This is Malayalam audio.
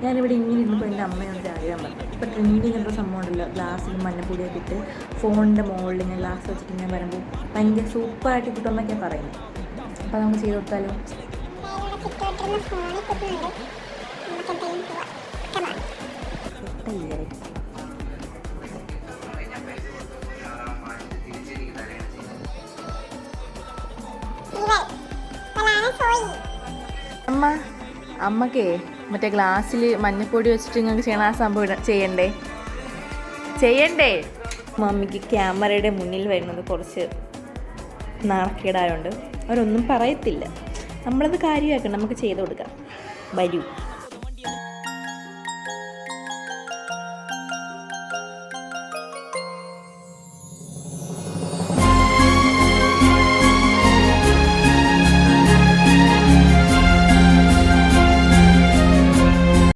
ഞാനിവിടെ ഇങ്ങനെ ഇരുന്നപ്പോൾ എൻ്റെ അമ്മയോട് ആഗ്രഹം പറഞ്ഞു. ഇപ്പോൾ ട്രെൻഡിങ് എന്തോ സംഭവം ഉണ്ടല്ലോ, ഗ്ലാസ്സിൽ മഞ്ഞപ്പൊടിയൊക്കെ ഇട്ട് ഫോണിൻ്റെ മുകളിൽ ഇങ്ങനെ ഗ്ലാസ് വെച്ചിട്ട് ഇങ്ങനെ വരുമ്പോൾ ഭയങ്കര സൂപ്പറായിട്ട് കിട്ടുമെന്നൊക്കെയാണ് പറയുന്നത്. അപ്പോൾ നമുക്ക് ചെയ്ത് കൊടുത്താലോ? അമ്മക്കേ മറ്റേ ഗ്ലാസ്സിൽ മഞ്ഞപ്പൊടി വെച്ചിട്ട് നിങ്ങൾക്ക് ചെയ്യണ ആ സംഭവം ചെയ്യണ്ടേ? മമ്മിക്ക് ക്യാമറയുടെ മുന്നിൽ വരുന്നത് കുറച്ച് നാണക്കേടായതുകൊണ്ട് അവരൊന്നും പറയത്തില്ല. നമ്മളത് കാര്യമാക്കണം, നമുക്ക് ചെയ്ത് കൊടുക്കാം. വരൂ.